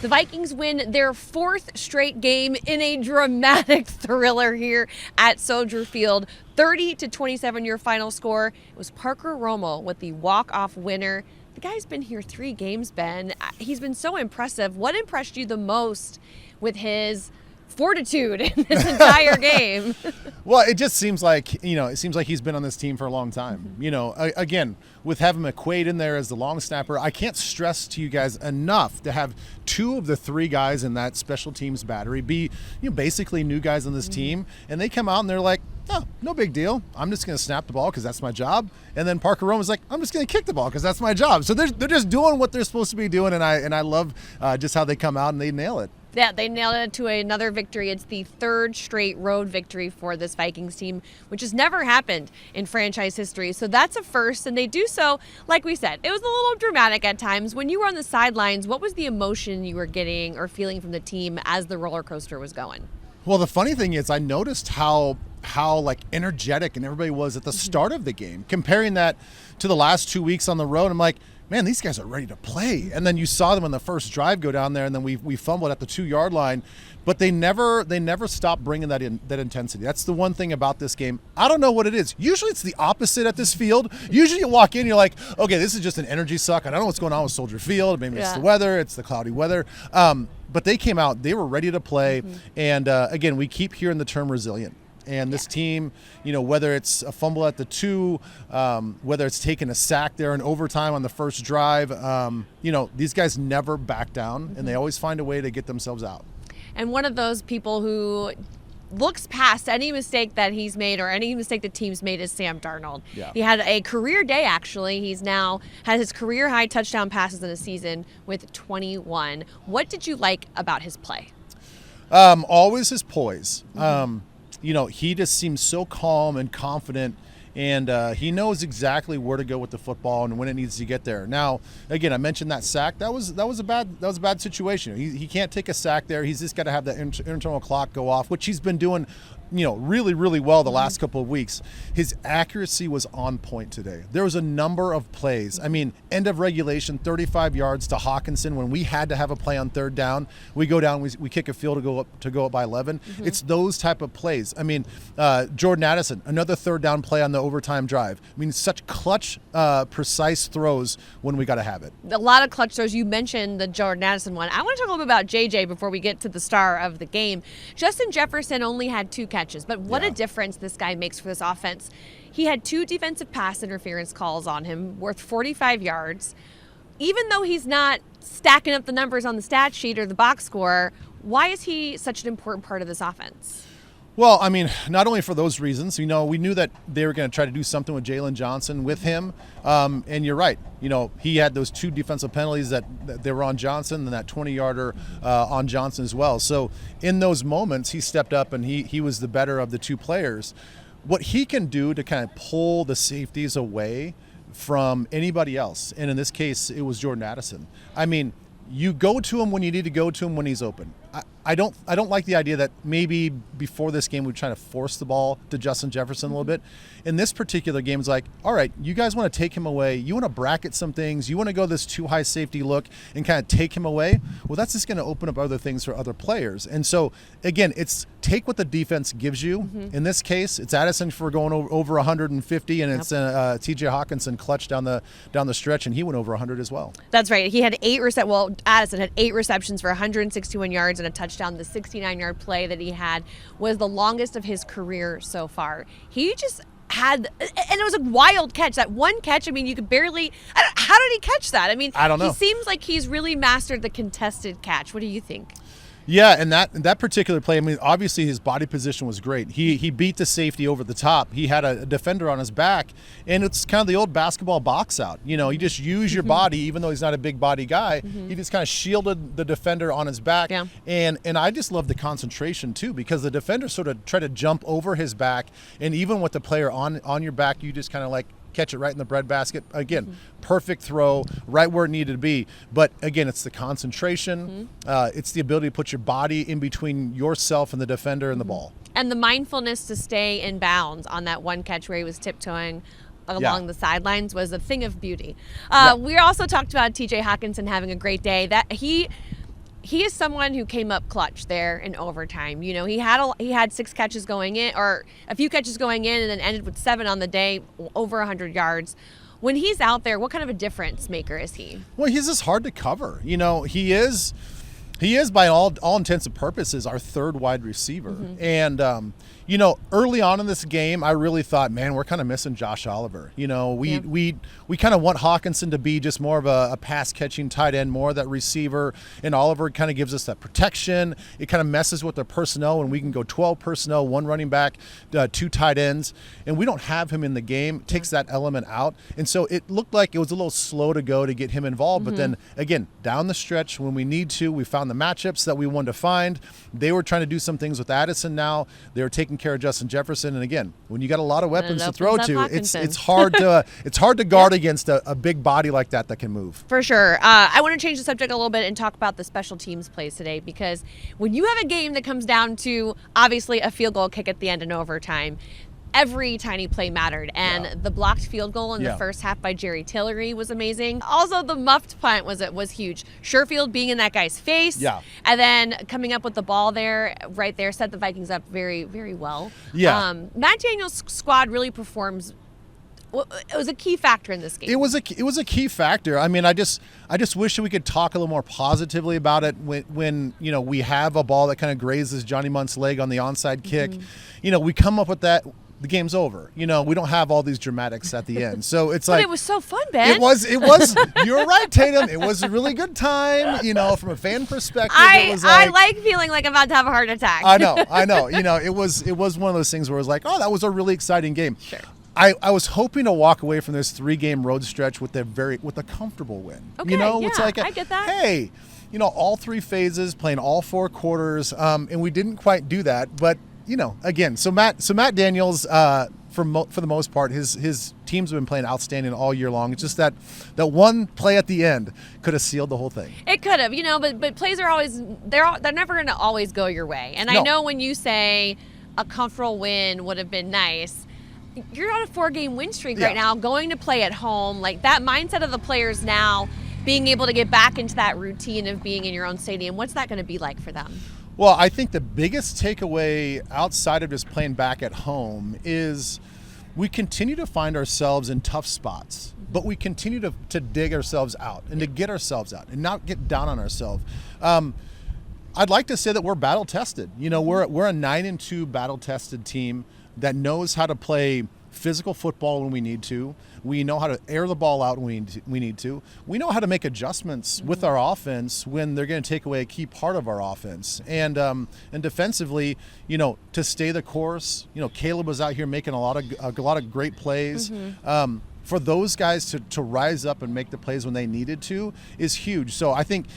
The Vikings win their 4th straight game in a dramatic thriller here at Soldier Field. 30-27 your final score. It was Parker Romo with the walk-off winner. The guy's been here 3 games, Ben. He's been so impressive. What impressed you the most with his fortitude in this entire game? Well, it just seems like, he's been on this team for a long time. Again, with having McQuaid in there as the long snapper, I can't stress to you guys enough to have 2 of the 3 guys in that special teams battery be, basically new guys on this team. And they come out and they're like, oh, no big deal. I'm just going to snap the ball because that's my job. And then Parker Romo's like, I'm just going to kick the ball because that's my job. So they're just doing what they're supposed to be doing. And I love just how they come out and they nail it. Yeah, they nailed it to another victory. It's the 3rd straight road victory for this Vikings team, which has never happened in franchise history. So that's a first, and they do so, like we said, it was a little dramatic at times. When you were on the sidelines, what was the emotion you were getting or feeling from the team as the roller coaster was going? Well, the funny thing is I noticed how like energetic and everybody was at the start of the game. Comparing that to the last 2 weeks on the road, I'm like, man, these guys are ready to play. And then you saw them in the first drive go down there, and then we fumbled at the 2-yard line. But they never stopped bringing that intensity. That's the one thing about this game. I don't know what it is. Usually it's the opposite at this field. Usually you walk in, you're like, okay, this is just an energy suck. I don't know what's going on with Soldier Field. Maybe it's the weather. It's the cloudy weather. But they came out. They were ready to play. And, again, we keep hearing the term resilient. And this team, whether it's a fumble at the 2, whether it's taking a sack there in overtime on the first drive, these guys never back down, and they always find a way to get themselves out. And one of those people who looks past any mistake that he's made or any mistake the team's made is Sam Darnold. Yeah. He had a career day, actually. He's now had his career high touchdown passes in a season with 21. What did you like about his play? Always his poise. He just seems so calm and confident, and he knows exactly where to go with the football and when it needs to get there. Now, again, I mentioned that sack. That was a bad situation. He can't take a sack there. He's just got to have that internal clock go off, which he's been doing, really, really well the last couple of weeks. His accuracy was on point today. There was a number of plays. I mean, end of regulation, 35 yards to Hawkinson when we had to have a play on 3rd down. We go down, we kick a field to go up by 11. It's those type of plays. I mean, Jordan Addison, another 3rd down play on the overtime drive. I mean, such clutch, precise throws when we got to have it. A lot of clutch throws. You mentioned the Jordan Addison one. I want to talk a little bit about JJ before we get to the star of the game. Justin Jefferson only had 2 catches, but what a difference this guy makes for this offense. He had 2 defensive pass interference calls on him, worth 45 yards. Even though he's not stacking up the numbers on the stat sheet or the box score, why is he such an important part of this offense? Well, I mean, not only for those reasons, we knew that they were going to try to do something with Jalen Johnson with him. And you're right. He had those 2 defensive penalties that they were on Johnson and that 20-yarder on Johnson as well. So in those moments, he stepped up and he was the better of the 2 players. What he can do to kind of pull the safeties away from anybody else, and in this case, it was Jordan Addison. I mean, you go to him when you need to go to him when he's open. I don't like the idea that maybe before this game we're trying to force the ball to Justin Jefferson a little bit. In this particular game, it's like, all right, you guys want to take him away. You want to bracket some things. You want to go this too high safety look and kind of take him away. Well, that's just going to open up other things for other players. And so, again, it's take what the defense gives you. In this case, it's Addison for going over 150, and it's T.J. Hawkinson clutch down the stretch, and he went over 100 as well. That's right. He had Addison had 8 receptions for 161 yards and a touchdown. The 69-yard play that he had was the longest of his career so far. He just had, and it was a wild catch. That one catch, I mean, you could barely, how did he catch that? I mean, I don't know. He seems like he's really mastered the contested catch. What do you think? Yeah, and that particular play, I mean, obviously his body position was great. He beat the safety over the top. He had a defender on his back, and it's kind of the old basketball box out. You just use your body, even though he's not a big body guy. He just kind of shielded the defender on his back. Yeah. And I just love the concentration, too, because the defender sort of tried to jump over his back, and even with the player on your back, you just kind of like catch it right in the breadbasket. Again, perfect throw, right where it needed to be. But again, it's the concentration. It's the ability to put your body in between yourself and the defender and the ball. And the mindfulness to stay in bounds on that one catch where he was tiptoeing along the sidelines was a thing of beauty. We also talked about T.J. Hawkinson having a great day. That he he is someone who came up clutch there in overtime. You know, he had 6 catches going in, or a few catches going in, and then ended with 7 on the day, over 100 yards. When he's out there, what kind of a difference maker is he? Well, he's just hard to cover. You know, he is by all intents and purposes our third wide receiver. And you know, early on in this game, I really thought, man, we're kind of missing Josh Oliver. You know, we kind of want Hawkinson to be just more of a pass catching tight end, more of that receiver, and Oliver kind of gives us that protection. It kind of messes with the personnel when we can go 12 personnel, 1 running back, 2 tight ends, and we don't have him in the game. It takes that element out, and so it looked like it was a little slow to go to get him involved. But then again, down the stretch when we need to, we found the matchups that we wanted to find. They were trying to do some things with Addison. Now they were taking care of Justin Jefferson, and again, when you got a lot of weapons to throw to, it's hard to guard against a big body like that can move. For sure. I want to change the subject a little bit and talk about the special teams plays today, because when you have a game that comes down to obviously a field goal kick at the end in overtime, every tiny play mattered, and the blocked field goal in the first half by Jerry Tillery was amazing. Also, the muffed punt was huge. Sherfield being in that guy's face, and then coming up with the ball there, right there, set the Vikings up very, very well. Matt Daniels' squad really performs. It was a key factor in this game. It was a key factor. I mean, I just wish we could talk a little more positively about it when you know, we have a ball that kind of grazes Johnny Munt's leg on the onside kick. You know, we come up with that. The game's over. You know, we don't have all these dramatics at the end. So it's like, but it was so fun, Ben. It was you're right, Tatum. It was a really good time, you know, from a fan perspective. It was I like feeling like I'm about to have a heart attack. I know. You know, it was one of those things where it was like, oh, that was a really exciting game. Sure. I was hoping to walk away from this 3-game road stretch with a comfortable win. Okay, you know, it's like I get that. Hey, you know, all 3 phases, playing all 4 quarters, and we didn't quite do that, but you know, again, so Matt Daniels, for the most part, his teams have been playing outstanding all year long. It's just that one play at the end could have sealed the whole thing. It could have, you know, but plays are always they're never going to always go your way. And I know when you say a comfortable win would have been nice, you're on a 4-game win streak right now, going to play at home. Like, that mindset of the players now, being able to get back into that routine of being in your own stadium, what's that going to be like for them? Well, I think the biggest takeaway outside of just playing back at home is we continue to find ourselves in tough spots, but we continue to dig ourselves out and to get ourselves out and not get down on ourselves. I'd like to say that we're battle tested. You know, we're a 9-2 battle tested team that knows how to play physical football when we need to. We know how to air the ball out when we need to. We know how to make adjustments with our offense when they're going to take away a key part of our offense. And defensively, you know, to stay the course. You know, Caleb was out here making a lot of great plays. For those guys to rise up and make the plays when they needed to is huge. So I think,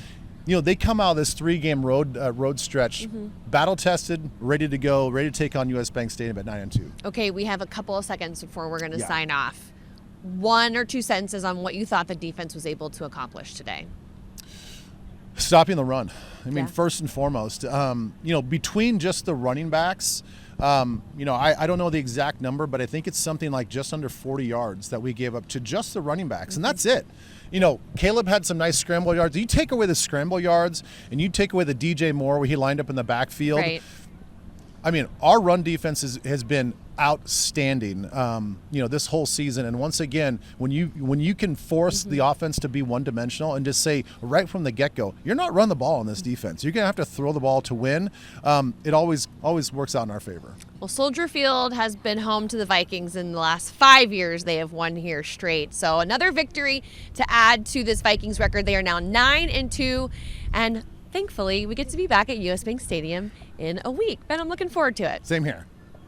you know, they come out of this 3-game road stretch, battle tested, ready to go, ready to take on US Bank Stadium at 9-2. Okay, we have a couple of seconds before we're going to sign off. 1 or 2 sentences on what you thought the defense was able to accomplish today. Stopping the run. I mean, first and foremost, you know, between just the running backs, you know, I don't know the exact number, but I think it's something like just under 40 yards that we gave up to just the running backs, and that's it. You know, Caleb had some nice scramble yards. You take away the scramble yards and you take away the DJ Moore where he lined up in the backfield. Right. I mean, our run defense has been outstanding, you know, this whole season. And once again, when you can force the offense to be one-dimensional and just say right from the get-go, you're not running the ball on this defense. You're going to have to throw the ball to win. It always works out in our favor. Well, Soldier Field has been home to the Vikings in the last 5 years. They have won here straight. So another victory to add to this Vikings record. They are now 9-2, and thankfully we get to be back at US Bank Stadium in a week. Ben, I'm looking forward to it. Same here.